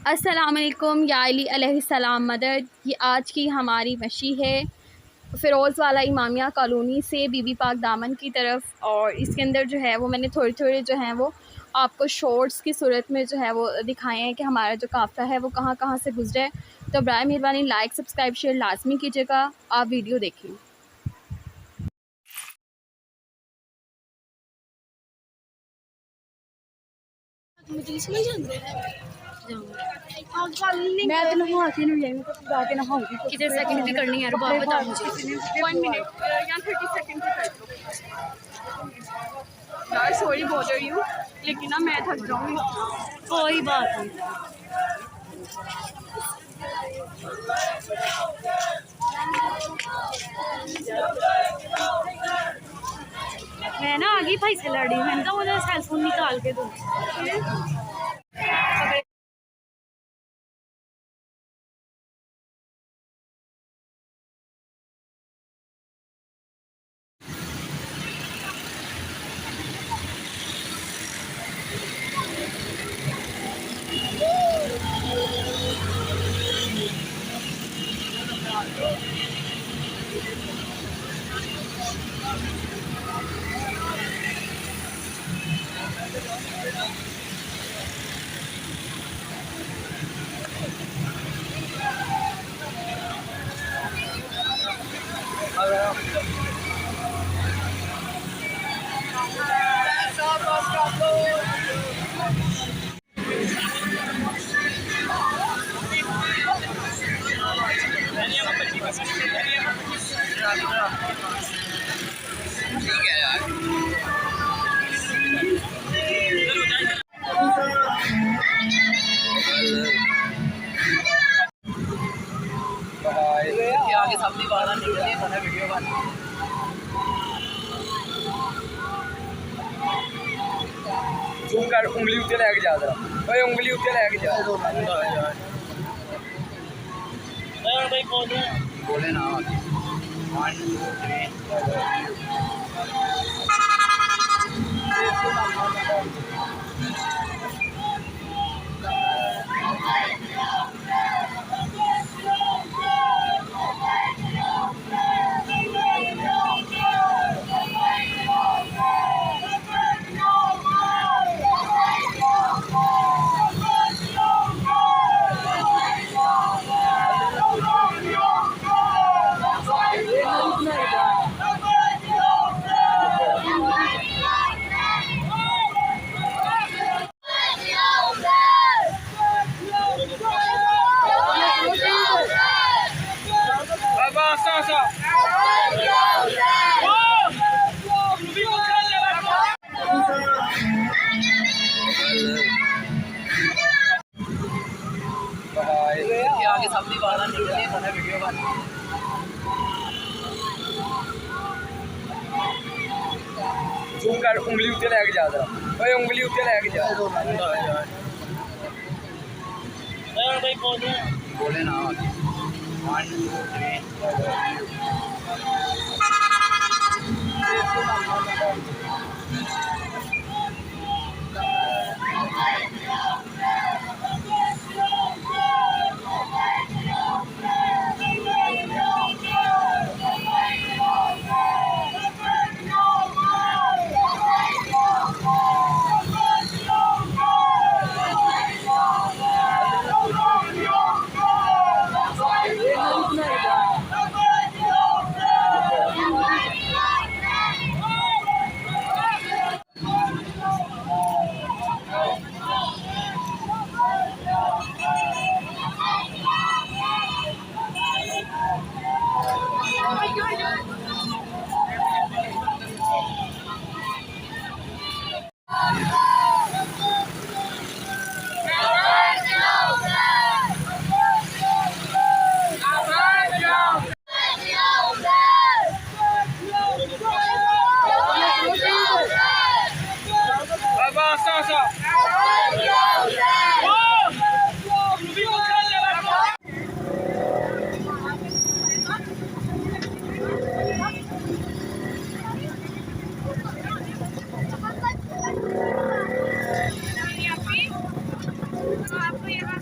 अस्सलामुअलैकुम या अली अलैहिस्सलाम मदद। ये आज की हमारी मशी है फ़िरोज़ वाला इमामिया कॉलोनी से बीबीपाकदामन की तरफ, और इसके अंदर जो है वो मैंने थोड़े थोड़े जो हैं वो आपको शॉर्ट्स की सूरत में जो है वो दिखाए हैं कि हमारा जो काफ़िला है वो कहाँ कहाँ से गुजरा है। तो बराए मेहरबानी लाइक सब्सक्राइब शेयर लाजमी कीजिएगा। आप वीडियो देखिए। मैं तो नहा के नहीं आई, तो जाके नहाऊंगी। कितने सेकंड की करनी है यार, बात बता मुझे। 1 मिनट या 30 सेकंड की कर दो यार। सॉरी बॉदर यू, लेकिन ना मैं थक जाऊंगी। कोई बात नहीं। मैं ना आगे भाई से लड़ी, मैंने तो वो सेलफोन निकाल के दो। आगे सबकी बारह निकली है वीडियो बन जूम कर उंगली उत्ते लैके जा जरा भाई उंगली उत्ते लैके जा भाई बोले ना 1 2 3 आगे सबकी बारह निकली है वीडियो बन जूम कर उंगली उत्ते लैके जा जरा भाई उंगली उत्ते लैके जा भाई बोले ना 1 आपको यहाँ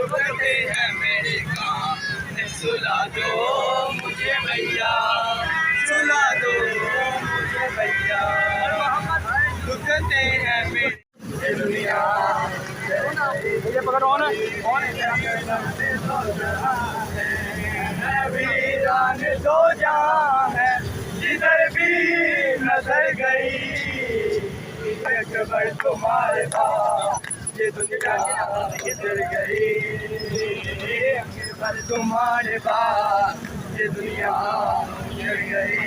रुकते हैं मेरे काम, सुला दो मुझे भैया, सुला दो मुझे भैया, रुकते हैं मेरे दुनिया। ये पकड़ो ना, वीरान दो जहां है, जिधर भी नजर गई, अकबर तुम्हारे पास ये दुनिया किधर गई, अकबर तुम्हारे पास ये दुनिया किधर गई,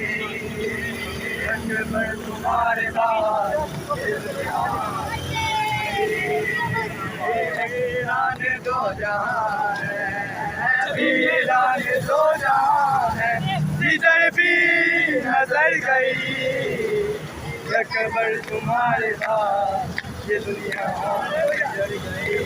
अकबर तुम्हारे पास ये दुनिया। वीरान दो जहां है, वीरान दो जहां है, जिधर भी नजर गई, अकबर तुम्हारे पास ये दुनिया किधर गई।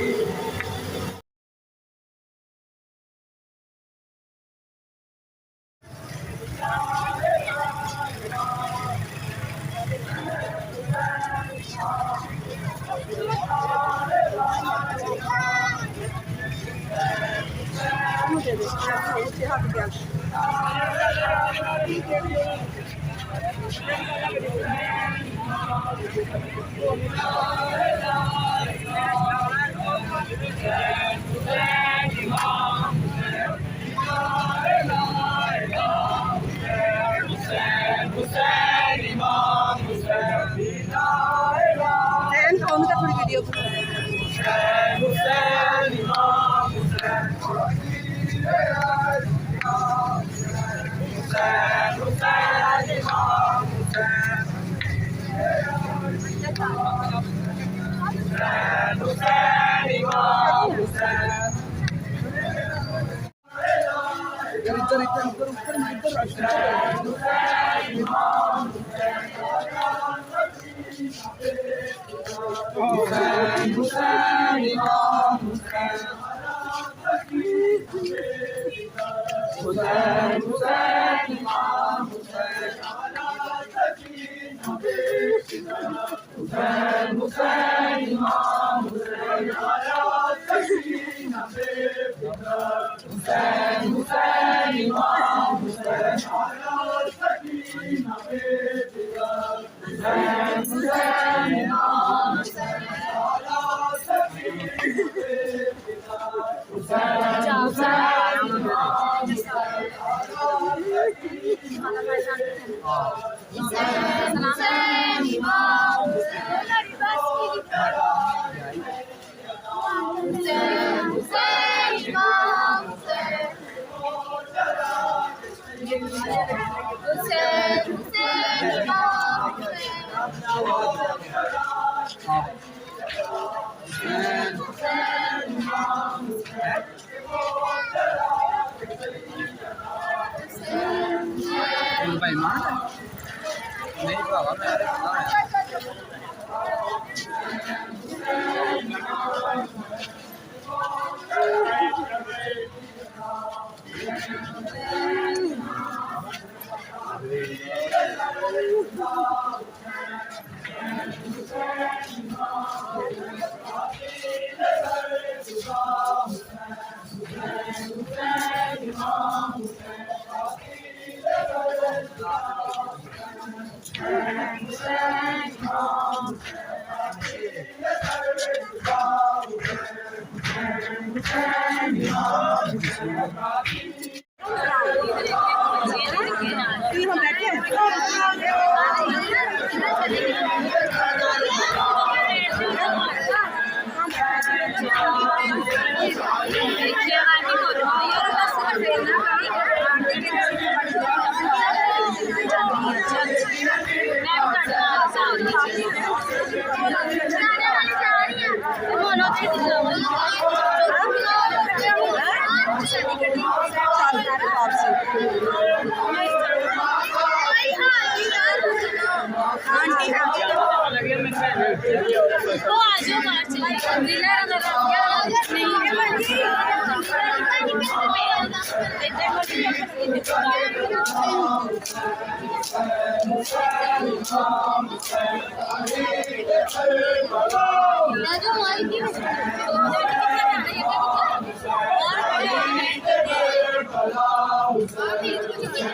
भाई मान नहीं बाबा मेरे सलाम